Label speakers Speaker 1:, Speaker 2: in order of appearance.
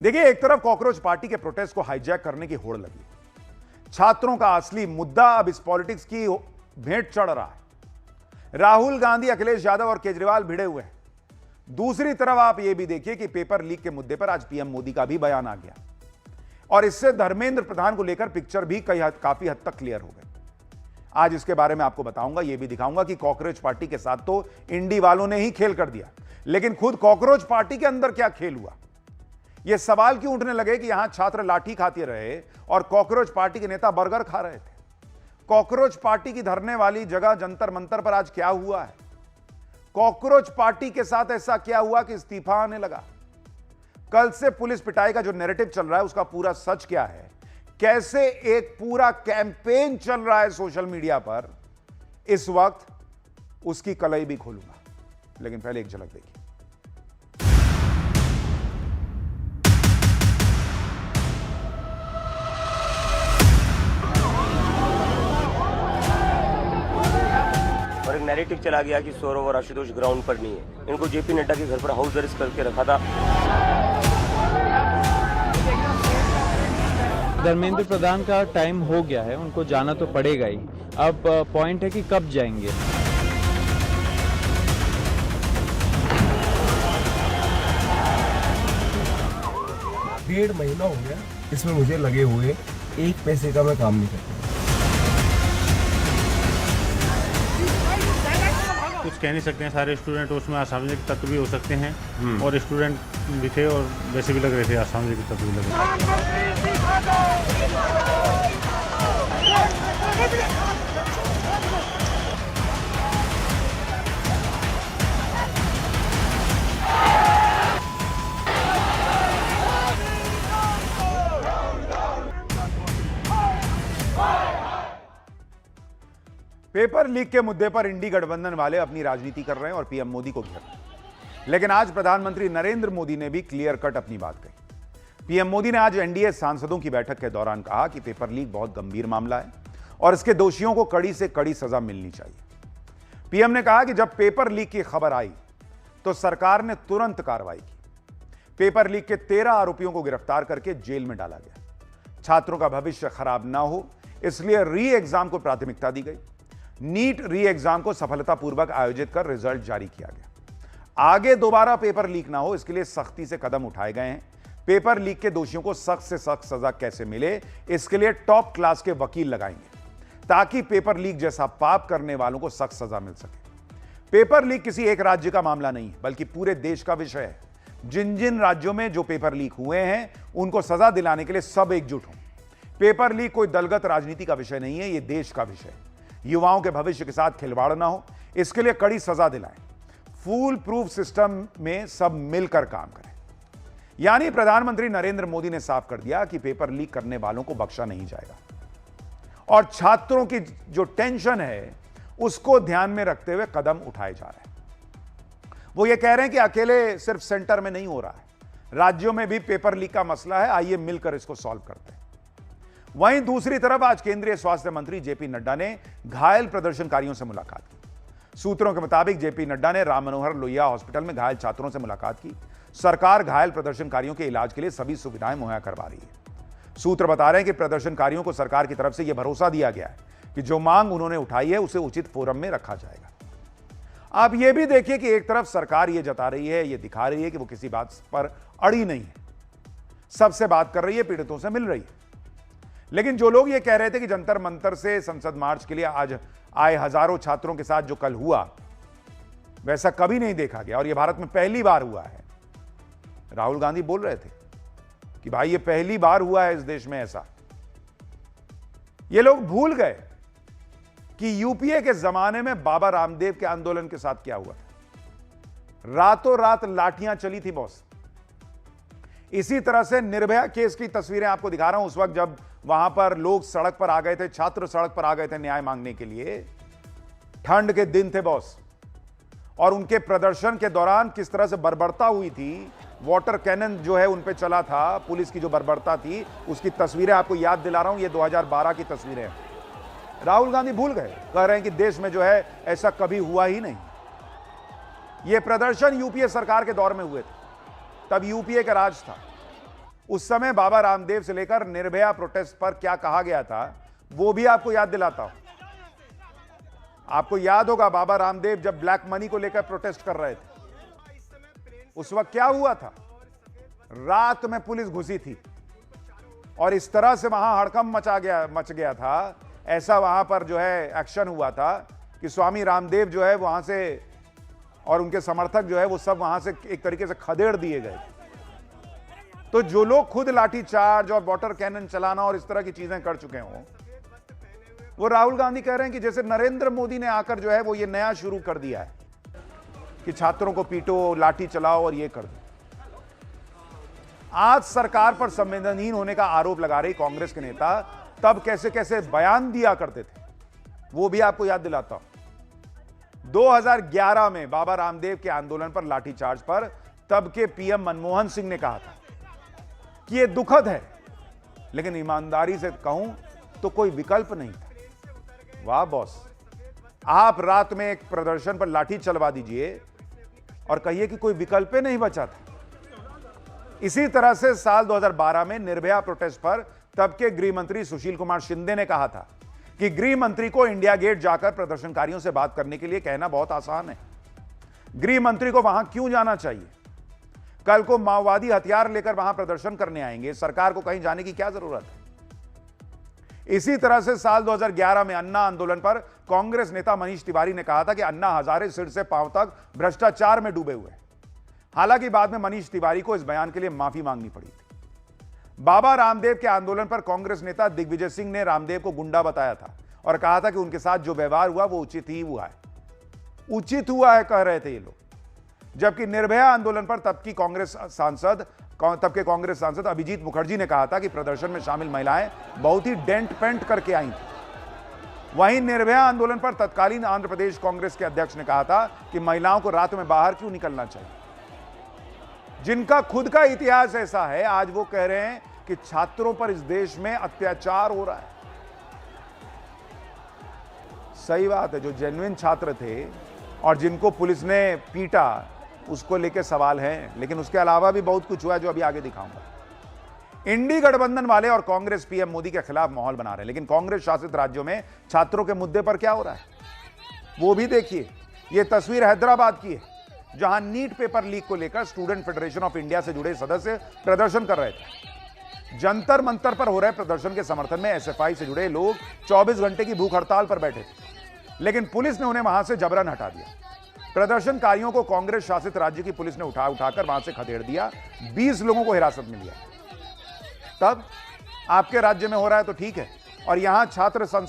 Speaker 1: देखिए, एक तरफ कॉकरोच पार्टी के प्रोटेस्ट को हाईजैक करने की होड़ लगी। छात्रों का असली मुद्दा अब इस पॉलिटिक्स की भेंट चढ़ रहा है। राहुल गांधी, अखिलेश यादव और केजरीवाल भिड़े हुए हैं। दूसरी तरफ आप यह भी देखिए कि पेपर लीक के मुद्दे पर आज पीएम मोदी का भी बयान आ गया और इससे धर्मेंद्र प्रधान को लेकर पिक्चर भी काफी हद तक क्लियर हो गई। आज इसके बारे में आपको बताऊंगा, यह भी दिखाऊंगा कि कॉकरोच पार्टी के साथ तो इंडी वालों ने ही खेल कर दिया, लेकिन खुद कॉकरोच पार्टी के अंदर क्या खेल हुआ। यह सवाल क्यों उठने लगे कि यहां छात्र लाठी खाते रहे और कॉकरोच पार्टी के नेता बर्गर खा रहे थे। कॉकरोच पार्टी की धरने वाली जगह जंतर मंतर पर आज क्या हुआ है। कॉकरोच पार्टी के साथ ऐसा क्या हुआ कि इस्तीफा आने लगा। कल से पुलिस पिटाई का जो नैरेटिव चल रहा है उसका पूरा सच क्या है। कैसे एक पूरा कैंपेन चल रहा है सोशल मीडिया पर, इस वक्त उसकी कलई भी खोलूंगा, लेकिन पहले एक झलक देखिए।
Speaker 2: और एक नैरेटिव चला गया कि सौरव और आशुतोष ग्राउंड पर नहीं है। इनको जेपी नड्डा के घर पर हाउस अरेस्ट करके रखा था।
Speaker 3: धर्मेंद्र प्रधान का टाइम हो गया है, उनको जाना तो पड़ेगा ही। अब पॉइंट है कि कब जाएंगे।
Speaker 4: डेढ़ महीना हो गया इसमें मुझे लगे हुए, एक पैसे का मैं काम नहीं करता।
Speaker 5: कुछ कह नहीं सकते हैं, सारे स्टूडेंट उसमें असामाजिक तत्व भी हो सकते हैं और स्टूडेंट भी थे और वैसे भी लग रहे थे असामाजिक तत्व भी लग रहे थे।
Speaker 1: पेपर लीक के मुद्दे पर इंडी गठबंधन वाले अपनी राजनीति कर रहे हैं और पीएम मोदी को घेर रहे हैं, लेकिन आज प्रधानमंत्री नरेंद्र मोदी ने भी क्लियर कट अपनी बात कही। पीएम मोदी ने आज एनडीए सांसदों की बैठक के दौरान कहा कि पेपर लीक बहुत गंभीर मामला है और इसके दोषियों को कड़ी से कड़ी सजा मिलनी चाहिए। पीएम ने कहा कि जब पेपर लीक की खबर आई तो सरकार ने तुरंत कार्रवाई की। पेपर लीक के 13 आरोपियों को गिरफ्तार करके जेल में डाला गया। छात्रों का भविष्य खराब ना हो इसलिए री एग्जाम को प्राथमिकता दी गई। नीट री एग्जाम को सफलतापूर्वक आयोजित कर रिजल्ट जारी किया गया। आगे दोबारा पेपर लीक ना हो इसके लिए सख्ती से कदम उठाए गए हैं। पेपर लीक के दोषियों को सख्त से सख्त सजा कैसे मिले, इसके लिए टॉप क्लास के वकील लगाएंगे ताकि पेपर लीक जैसा पाप करने वालों को सख्त सजा मिल सके। पेपर लीक किसी एक राज्य का मामला नहीं है, बल्कि पूरे देश का विषय है। जिन जिन राज्यों में जो पेपर लीक हुए हैं उनको सजा दिलाने के लिए सब एकजुट हों। पेपर लीक कोई दलगत राजनीति का विषय नहीं है, यह देश का विषय है। युवाओं के भविष्य के साथ खिलवाड़ ना हो इसके लिए कड़ी सजा दिलाएं। फूल प्रूफ सिस्टम में सब मिलकर काम करें। यानी प्रधानमंत्री नरेंद्र मोदी ने साफ कर दिया कि पेपर लीक करने वालों को बख्शा नहीं जाएगा और छात्रों की जो टेंशन है उसको ध्यान में रखते हुए कदम उठाए जा रहे हैं। वो ये कह रहे हैं कि अकेले सिर्फ सेंटर में नहीं हो रहा है, राज्यों में भी पेपर लीक का मसला है, आइए मिलकर इसको सॉल्व करते हैं। वहीं दूसरी तरफ आज केंद्रीय स्वास्थ्य मंत्री जेपी नड्डा ने घायल प्रदर्शनकारियों से मुलाकात की। सूत्रों के मुताबिक जेपी नड्डा ने राम मनोहर लोहिया हॉस्पिटल में घायल छात्रों से मुलाकात की। सरकार घायल प्रदर्शनकारियों के इलाज के लिए सभी सुविधाएं मुहैया करवा रही है। सूत्र बता रहे हैं कि प्रदर्शनकारियों को सरकार की तरफ से यह भरोसा दिया गया है कि जो मांग उन्होंने उठाई है उसे उचित फोरम में रखा जाएगा। आप यह भी देखिए कि एक तरफ सरकार यह जता रही है, यह दिखा रही है कि वो किसी बात पर अड़ी नहीं है, सबसे बात कर रही है, पीड़ितों से मिल रही है। लेकिन जो लोग ये कह रहे थे कि जंतर मंतर से संसद मार्च के लिए आज आए हजारों छात्रों के साथ जो कल हुआ वैसा कभी नहीं देखा गया और यह भारत में पहली बार हुआ है। राहुल गांधी बोल रहे थे कि भाई ये पहली बार हुआ है इस देश में ऐसा। ये लोग भूल गए कि यूपीए के जमाने में बाबा रामदेव के आंदोलन के साथ क्या हुआ। रातों रात लाठियां चली थी बॉस। इसी तरह से निर्भया केस की तस्वीरें आपको दिखा रहा हूं। उस वक्त जब वहां पर लोग सड़क पर आ गए थे, छात्र सड़क पर आ गए थे न्याय मांगने के लिए, ठंड के दिन थे बॉस, और उनके प्रदर्शन के दौरान किस तरह से बर्बरता हुई थी, वाटर कैनन जो है उन पे चला था, पुलिस की जो बर्बरता थी उसकी तस्वीरें आपको याद दिला रहा हूं। ये 2012 की तस्वीरें हैं। राहुल गांधी भूल गए, कह रहे हैं कि देश में जो है ऐसा कभी हुआ ही नहीं। ये प्रदर्शन यूपीए सरकार के दौर में हुए थे, तब यूपीए का राज था। उस समय बाबा रामदेव से लेकर निर्भया प्रोटेस्ट पर क्या कहा गया था वो भी आपको याद दिलाता हूं। आपको याद होगा बाबा रामदेव जब ब्लैक मनी को लेकर प्रोटेस्ट कर रहे थे, उस वक्त क्या हुआ था? रात में पुलिस घुसी थी और इस तरह से वहां हड़कंप मच गया था, ऐसा वहां पर जो है एक्शन हुआ था कि स्वामी रामदेव जो है वहां से और उनके समर्थक जो है वो सब वहां से एक तरीके से खदेड़ दिए गए। तो जो लोग खुद लाठीचार्ज और वाटर कैनन चलाना और इस तरह की चीजें कर चुके हों, वो राहुल गांधी कह रहे हैं कि जैसे नरेंद्र मोदी ने आकर जो है वो ये नया शुरू कर दिया है कि छात्रों को पीटो, लाठी चलाओ और ये कर दो। आज सरकार पर संवेदनहीन होने का आरोप लगा रही कांग्रेस के नेता तब कैसे कैसे बयान दिया करते थे वो भी आपको याद दिलाता हूं। 2011 में बाबा रामदेव के आंदोलन पर लाठीचार्ज पर तब के पीएम मनमोहन सिंह ने कहा था कि यह दुखद है, लेकिन ईमानदारी से कहूं तो कोई विकल्प नहीं था। वाह बॉस, आप रात में एक प्रदर्शन पर लाठी चलवा दीजिए और कहिए कि कोई विकल्प नहीं बचा था। इसी तरह से साल 2012 में निर्भया प्रोटेस्ट पर तब के गृह मंत्री सुशील कुमार शिंदे ने कहा था कि गृह मंत्री को इंडिया गेट जाकर प्रदर्शनकारियों से बात करने के लिए कहना बहुत आसान है। गृह मंत्री को वहां क्यों जाना चाहिए? कल को माओवादी हथियार लेकर वहां प्रदर्शन करने आएंगे, सरकार को कहीं जाने की क्या जरूरत है? इसी तरह से साल 2011 में अन्ना आंदोलन पर कांग्रेस नेता मनीष तिवारी ने कहा था कि अन्ना हजारे सिर से पांव तक भ्रष्टाचार में डूबे हुए। हालांकि बाद में मनीष तिवारी को इस बयान के लिए माफी मांगनी पड़ी थी। बाबा रामदेव के आंदोलन पर कांग्रेस नेता दिग्विजय सिंह ने रामदेव को गुंडा बताया था और कहा था कि उनके साथ जो व्यवहार हुआ वो उचित हुआ है कह रहे थे ये लोग। जबकि निर्भया आंदोलन पर तब के कांग्रेस सांसद अभिजीत मुखर्जी ने कहा था कि प्रदर्शन में शामिल महिलाएं बहुत ही डेंट पेंट करके आई थी। वहीं निर्भया आंदोलन पर तत्कालीन आंध्र प्रदेश कांग्रेस के अध्यक्ष ने कहा था कि महिलाओं को रात में बाहर क्यों निकलना चाहिए। जिनका खुद का इतिहास ऐसा है, आज वो कह रहे हैं कि छात्रों पर इस देश में अत्याचार हो रहा है। सही बात है, जो जेन्युइन छात्र थे और जिनको पुलिस ने पीटा उसको लेकर सवाल है, लेकिन उसके अलावा भी बहुत कुछ हुआ है जो अभी आगे दिखाऊंगा। इंडी गठबंधन वाले और कांग्रेस पीएम मोदी के खिलाफ माहौल बना रहे हैं, लेकिन कांग्रेस शासित राज्यों में छात्रों के मुद्दे पर क्या हो रहा है वो भी देखिए। यह तस्वीर हैदराबाद की है, जहां नीट पेपर लीक को लेकर स्टूडेंट फेडरेशन ऑफ इंडिया से जुड़े सदस्य प्रदर्शन कर रहे थे। जंतर मंतर पर हो रहे प्रदर्शन के समर्थन में एसएफआई से जुड़े लोग 24 घंटे की भूख हड़ताल पर बैठे थे, लेकिन पुलिस ने उन्हें वहां से जबरन हटा दिया। प्रदर्शनकारियों को कांग्रेस शासित राज्य की पुलिस ने उठाकर वहां से खदेड़ दिया। 20 लोगों को हिरासत में लिया। तब आपके राज्य में हो रहा है तो ठीक है, और यहां छात्र संसद